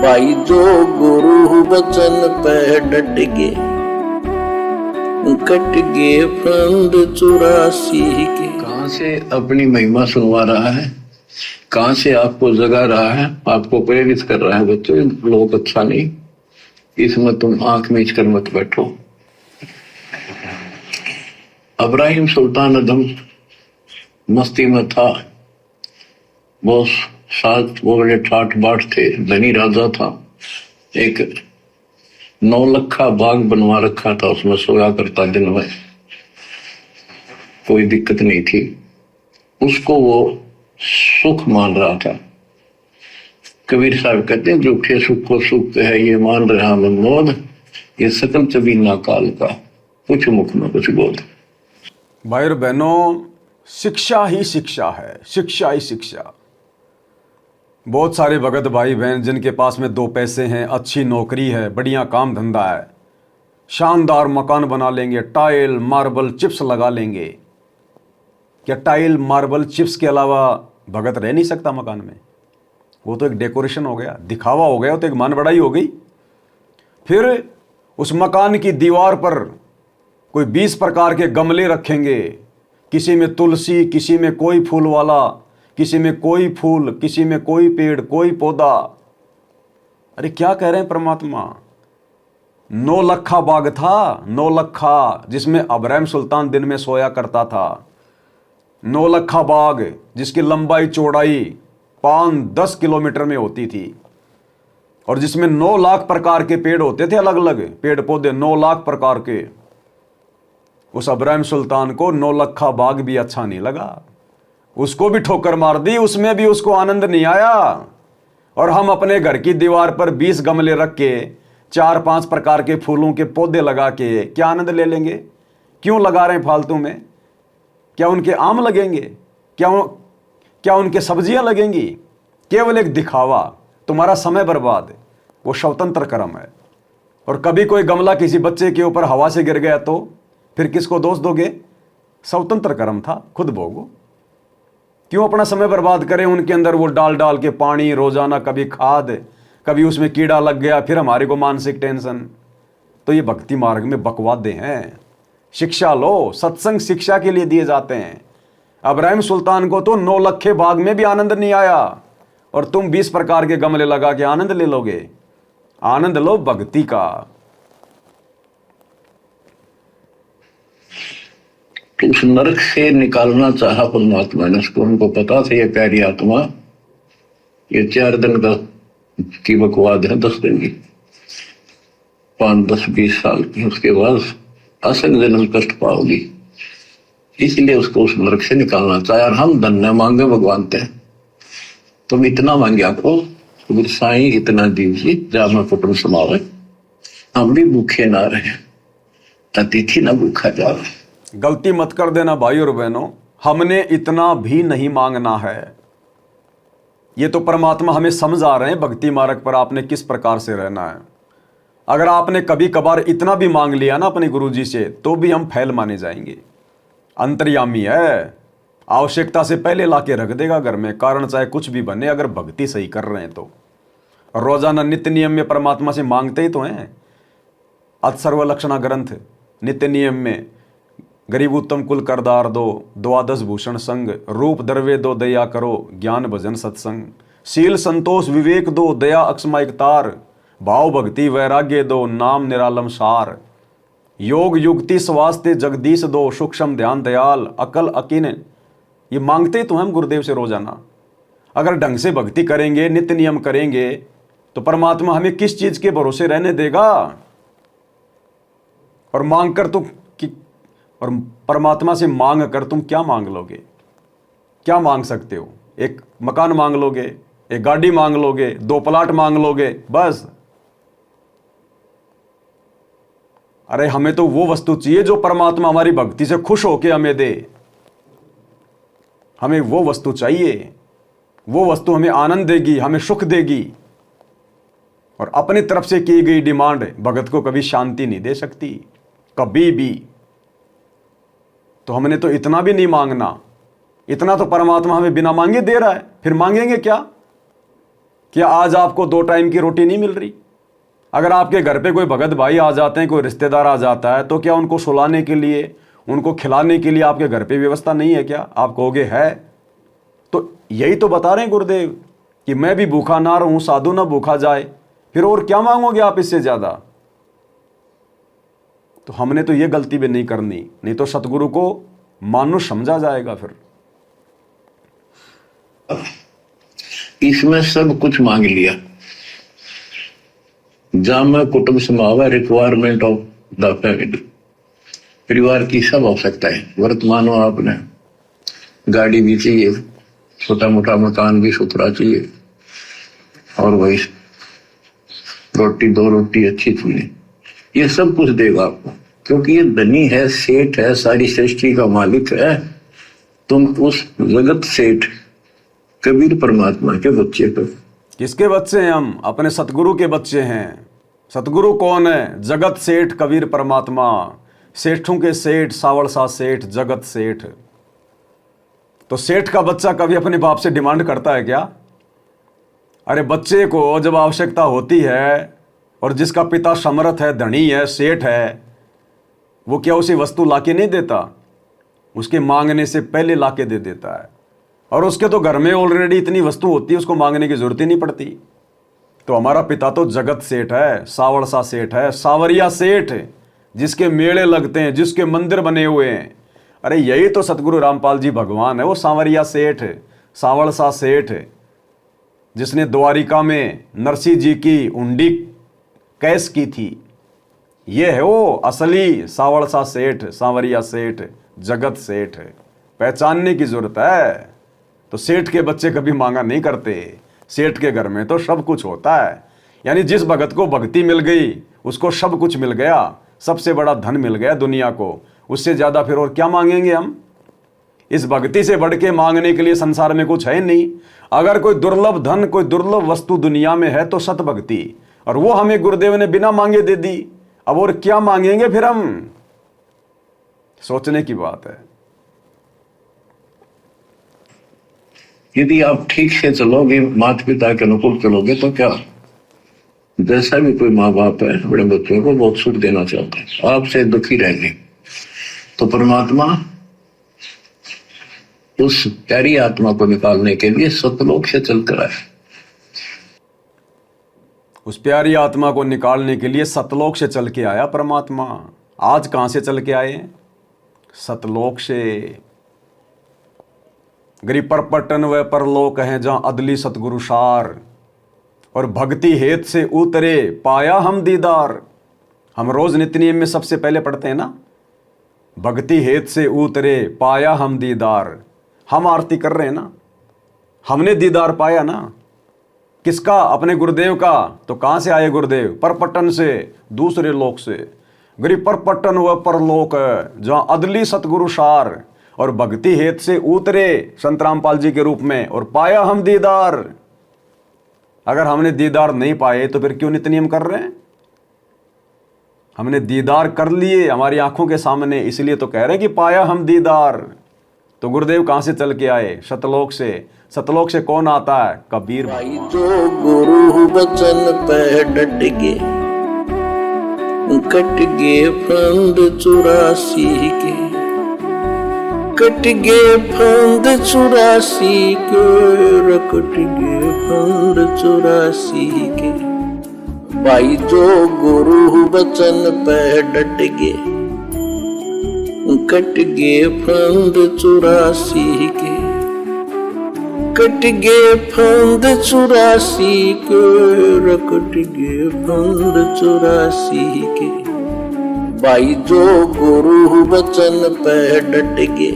भाई जो गुरु वचन पे डट गे, कट गे फंद 84 के। कहां से अपनी महिमा सुनवा रहा है, कहां से आपको जगा रहा है, आपको प्रेरित कर रहा है। बच्चों लोग अच्छा नहीं, इसमें तुम आंख मीच कर मत बैठो। इब्राहिम सुल्तान अदम मस्ती में था, बहुत साथ वो बड़े ठाठ बाट थे, धनी राजा था। एक 9 लखा बाग बनवा रखा था, उसमें सोया करता दिन में, कोई दिक्कत नहीं थी उसको, वो सुख मान रहा था। कबीर साहब कहते हैं झूठे सुख को सुख है ये मान रहा मनमोद, ये सकल चबीना काल का, कुछ मुख में कुछ बोध। भाई और बहनों, शिक्षा ही शिक्षा है, शिक्षा ही शिक्षा। बहुत सारे भगत भाई बहन जिनके पास में 2 पैसे हैं, अच्छी नौकरी है, बढ़िया काम धंधा है, शानदार मकान बना लेंगे, टाइल मार्बल चिप्स लगा लेंगे। क्या टाइल मार्बल चिप्स के अलावा भगत रह नहीं सकता मकान में? वो तो एक डेकोरेशन हो गया, दिखावा हो गया, वो तो एक मान बढ़ाई हो गई। फिर उस मकान की दीवार पर कोई 20 प्रकार के गमले रखेंगे, किसी में तुलसी, किसी में कोई फूल वाला, किसी में कोई फूल, किसी में कोई पेड़, कोई पौधा। अरे क्या कह रहे हैं परमात्मा? 9 लखा बाग था, 9 लखा, जिसमें इब्राहिम सुल्तान दिन में सोया करता था। 9 लखा बाग जिसकी लंबाई चौड़ाई 5-10 किलोमीटर में होती थी, और जिसमें 9 लाख प्रकार के पेड़ होते थे, अलग अलग पेड़ पौधे 9 लाख प्रकार के। उस इब्राहिम सुल्तान को 9 लखा बाग भी अच्छा नहीं लगा, उसको भी ठोकर मार दी, उसमें भी उसको आनंद नहीं आया। और हम अपने घर की दीवार पर 20 गमले रख के 4-5 प्रकार के फूलों के पौधे लगा के क्या आनंद ले लेंगे? क्यों लगा रहे हैं फालतू में? क्या उनके आम लगेंगे? क्या उनके सब्जियां लगेंगी? केवल एक दिखावा, तुम्हारा समय बर्बाद। वो स्वतंत्र कर्म है। और कभी कोई गमला किसी बच्चे के ऊपर हवा से गिर गया तो फिर किसको दोष दोगे? स्वतंत्र कर्म था, खुद भोगो। क्यों अपना समय बर्बाद करें उनके अंदर वो डाल डाल के पानी रोजाना, कभी खाद, कभी उसमें कीड़ा लग गया, फिर हमारे को मानसिक टेंशन। तो ये भक्ति मार्ग में बकवादे हैं। शिक्षा लो, सत्संग शिक्षा के लिए दिए जाते हैं। इब्राहिम सुल्तान को तो 9 लखे बाग में भी आनंद नहीं आया, और तुम 20 प्रकार के गमले लगा के आनंद ले लोगे। आनंद लो भक्ति का। तो उस नरक से निकालना चाहा परमात्मा ने उसको, उनको पता था ये प्यारी आत्मा ये 4 दिन का की बकवाद है, 10 दिन की, 5, 10, 20 साल की, उसके बाद असंग जन्म कष्ट पाओगी। इसलिए उसको उस नरक से निकालना चाहे। और हम धन्य मांगे भगवान थे, तुम इतना मांग्या को साईं इतना दीजिए जा मैं कुटुंब समावे, हम भी भूखे ना रहे, अतिथि ना भूखा जावे। गलती मत कर देना भाई और बहनों, हमने इतना भी नहीं मांगना है। ये तो परमात्मा हमें समझा रहे हैं भक्ति मार्ग पर आपने किस प्रकार से रहना है। अगर आपने कभी कभार इतना भी मांग लिया ना अपने गुरुजी से, तो भी हम फैल माने जाएंगे। अंतर्यामी है, आवश्यकता से पहले लाके रख देगा घर में, कारण चाहे कुछ भी बने, अगर भक्ति सही कर रहे हैं तो। रोजाना नित्य नियम में परमात्मा से मांगते ही तो हैं। अथर्वलक्षणा ग्रंथ नित्य नियम में गरीब उत्तम कुल करदार दो, 12 भूषण संग, रूप दरवे दो दया करो, ज्ञान भजन सत्संग, शील संतोष विवेक दो, दया अक्षमा इकतार, भाव भक्ति वैराग्य दो, नाम निरालम सार, योग युक्ति स्वास्थ्य जगदीश दो, सूक्ष्म ध्यान दयाल, अकल अकीन। ये मांगते तो हम गुरुदेव से रोजाना। अगर ढंग से भक्ति करेंगे, नित्य नियम करेंगे, तो परमात्मा हमें किस चीज के भरोसे रहने देगा? और मांग कर तुम और परमात्मा से मांग कर तुम क्या मांग लोगे? क्या मांग सकते हो? एक मकान मांग लोगे, एक गाड़ी मांग लोगे, 2 प्लाट मांग लोगे, बस। अरे हमें तो वो वस्तु चाहिए जो परमात्मा हमारी भक्ति से खुश होकर हमें दे। हमें वो वस्तु चाहिए, वो वस्तु हमें आनंद देगी, हमें सुख देगी। और अपनी तरफ से की गई डिमांड भगत को कभी शांति नहीं दे सकती, कभी भी। तो हमने तो इतना भी नहीं मांगना। इतना तो परमात्मा हमें बिना मांगे दे रहा है, फिर मांगेंगे क्या? क्या आज आपको 2 टाइम की रोटी नहीं मिल रही? अगर आपके घर पे कोई भगत भाई आ जाते हैं, कोई रिश्तेदार आ जाता है, तो क्या उनको सुलाने के लिए, उनको खिलाने के लिए आपके घर पे व्यवस्था नहीं है क्या? आप कहोगे है। तो यही तो बता रहे हैं गुरुदेव कि मैं भी भूखा ना रहूं, साधु ना भूखा जाए। फिर और क्या मांगोगे आप इससे ज्यादा? तो हमने तो ये गलती भी नहीं करनी, नहीं तो सतगुरु को मानुष समझा जाएगा। फिर इसमें सब कुछ मांग लिया। जहां कुटुंब समावा रिक्वायरमेंट ऑफ द फैमिली, परिवार की सब आवश्यकता है। वर्तमान में आपने गाड़ी भी चाहिए, छोटा मोटा मकान भी सुथरा चाहिए, और वही रोटी, 2 रोटी अच्छी चाहिए। ये सब कुछ देगा आपको, क्योंकि ये धनी है, सेठ है, सारी सृष्टि का मालिक है। तुम उस जगत सेठ कबीर परमात्मा के बच्चे हो। किसके बच्चे हैं हम? अपने सतगुरु के बच्चे हैं। सतगुरु कौन है? जगत सेठ कबीर परमात्मा। सेठों के सेठ, सावड़ सा सेठ, जगत सेठ। तो सेठ का बच्चा कभी अपने बाप से डिमांड करता है क्या? अरे बच्चे को जब आवश्यकता होती है, और जिसका पिता समर्थ है, धनी है, सेठ है, वो क्या उसे वस्तु लाके नहीं देता? उसके मांगने से पहले लाके दे देता है। और उसके तो घर में ऑलरेडी इतनी वस्तु होती है, उसको मांगने की जरूरत ही नहीं पड़ती। तो हमारा पिता तो जगत सेठ है, सावड़ सा सेठ है, सावरिया सेठ, जिसके मेले लगते हैं, जिसके मंदिर बने हुए हैं। अरे यही तो सतगुरु रामपाल जी भगवान है, वो सावरिया सेठ, सावड़ सा सेठ, जिसने द्वारिका में नरसिंह जी की हुंडी कैस की थी। ये है वो असली सावड़ सा सेठ, सांवरिया सेठ, जगत सेठ। पहचानने की जरूरत है। तो सेठ के बच्चे कभी मांगा नहीं करते। सेठ के घर में तो सब कुछ होता है। यानी जिस भगत को भक्ति मिल गई, उसको सब कुछ मिल गया, सबसे बड़ा धन मिल गया दुनिया को। उससे ज्यादा फिर और क्या मांगेंगे हम? इस भक्ति से बढ़ के मांगने के लिए संसार में कुछ है नहीं। अगर कोई दुर्लभ धन, कोई दुर्लभ वस्तु दुनिया में है तो सत भक्ति, और वो हमें गुरुदेव ने बिना मांगे दे दी। अब और क्या मांगेंगे फिर हम? सोचने की बात है। यदि आप ठीक से चलोगे, माता पिता के अनुकूल चलोगे, तो क्या, जैसा भी कोई माँ बाप है बड़े बच्चों को बहुत सुख देना चाहते हैं, आपसे दुखी रहेंगे, तो परमात्मा उस प्यारी आत्मा को निकालने के लिए सतलोक से चलकर आए। उस प्यारी आत्मा को निकालने के लिए सतलोक से चल के आया परमात्मा। आज कहां से चल के आए? सतलोक से। गिरि परपटन व परलोक हैं जहां अदली सतगुरु सार, और भक्ति हेत से उतरे पाया हम दीदार। हम रोज नित्य नियम में सबसे पहले पढ़ते हैं ना, भक्ति हेत से उतरे पाया हम दीदार। हम आरती कर रहे हैं ना, हमने दीदार पाया ना। किसका? अपने गुरुदेव का। तो कहां से आए गुरुदेव? परपटन से, दूसरे लोक से। गिरि परपटन व परलोक जहां अदली सतगुरु सार, और भक्ति हेत से उतरे संत रामपाल जी के रूप में, और पाया हम दीदार। अगर हमने दीदार नहीं पाए तो फिर क्यों नित्य नियम कर रहे हैं? हमने दीदार कर लिए हमारी आंखों के सामने, इसलिए तो कह रहे हैं कि पाया हम दीदार। तो गुरुदेव कहां से चल के आए? सतलोक से। सतलोक से कौन आता है? कबीर भाई जो गुरु वचन पे डट गे, कट गे फंद 84 के, कट गे फंद 84 के, कट गे फंद 84 के। भाई जो गुरु वचन पे डट गे, कट गे फंद 84 के, कट गे फंद 84 के, कट गे फंद 84 के। भाई जो गुरु वचन पे डट गे,